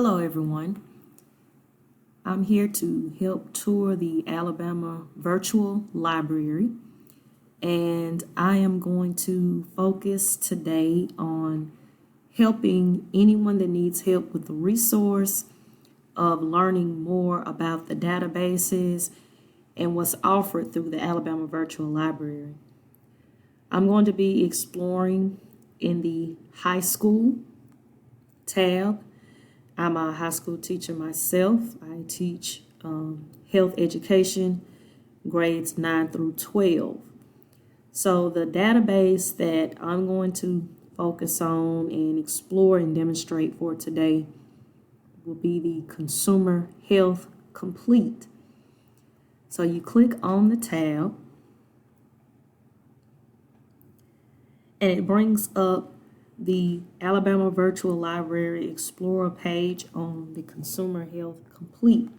Hello everyone. I'm here to help tour the Alabama Virtual Library, and I am going to focus today on helping anyone that needs help with the resource of learning more about the databases and what's offered through the Alabama Virtual Library. I'm going to be exploring in the high school tab. I'm a high school teacher myself. I teach health education, grades 9 through 12. So the database that I'm going to focus on and explore and demonstrate for today will be the Consumer Health Complete. So you click on the tab, and it brings up the Alabama Virtual Library Explorer page on the Consumer Health Complete.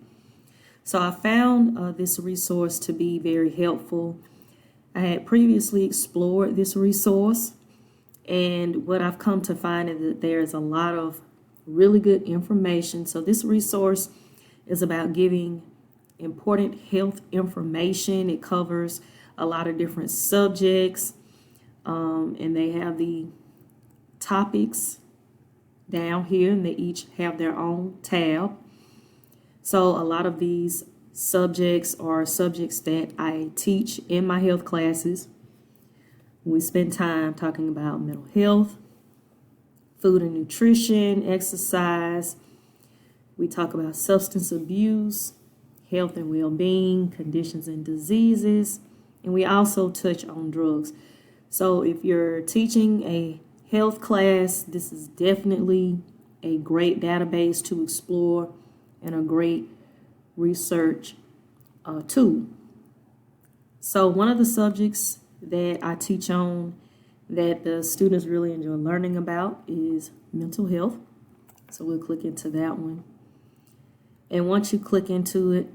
So I found this resource to be very helpful. I had previously explored this resource, and what I've come to find is that there's a lot of really good information. So this resource is about giving important health information. It covers a lot of different subjects, and they have the topics down here, and they each have their own tab. So a lot of these subjects are subjects that I teach in my health classes. We spend time talking about mental health, food and nutrition, exercise. We talk about substance abuse, health and well-being, conditions and diseases, and we also touch on drugs. So if you're teaching a health class, this is definitely a great database to explore and a great research tool. So one of the subjects that I teach on that the students really enjoy learning about is mental health. So we'll click into that one. And once you click into it,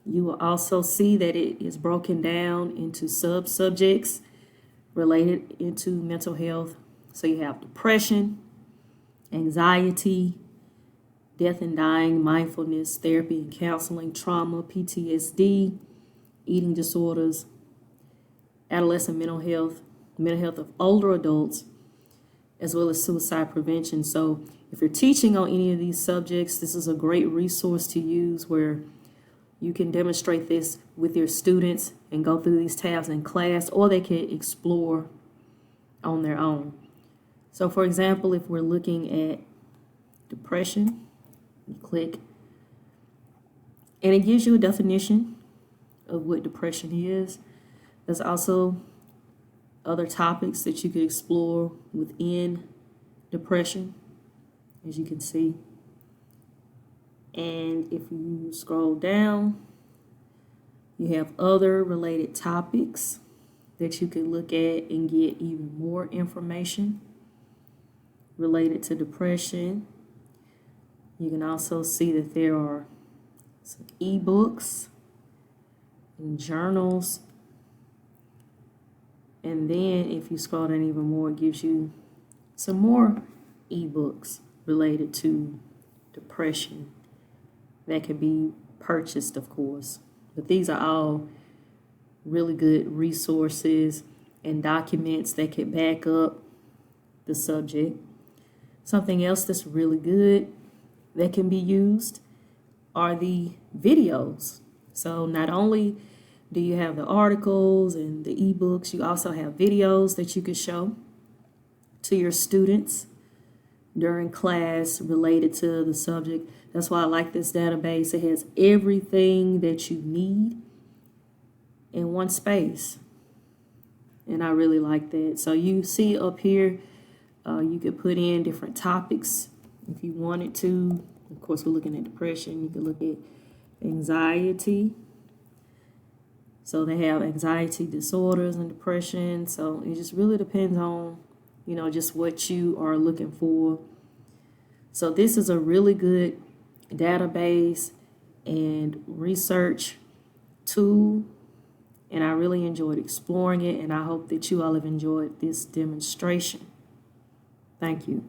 you will also see that it is broken down into sub-subjects related into mental health. So you have depression, anxiety, death and dying, mindfulness, therapy and counseling, trauma, PTSD, eating disorders, adolescent mental health of older adults, as well as suicide prevention. So if you're teaching on any of these subjects, this is a great resource to use where you can demonstrate this with your students and go through these tabs in class, or they can explore on their own. So for example, if we're looking at depression, you click, and it gives you a definition of what depression is. There's also other topics that you could explore within depression, as you can see. And if you scroll down, you have other related topics that you can look at and get even more information related to depression. You can also see that there are some ebooks and journals. And then if you scroll down even more, it gives you some more ebooks related to depression that can be purchased, of course. But these are all really good resources and documents that can back up the subject. Something else that's really good that can be used are the videos. So not only do you have the articles and the ebooks, you also have videos that you could show to your students during class related to the subject. That's why I like this database. It has everything that you need in one space, and I really like that. So you see up here, you could put in different topics if you wanted to. Of course, we're looking at depression. You could look at anxiety. So they have anxiety disorders and depression. So it just really depends on, just what you are looking for. So this is a really good database and research tool, and I really enjoyed exploring it, and I hope that you all have enjoyed this demonstration. Thank you.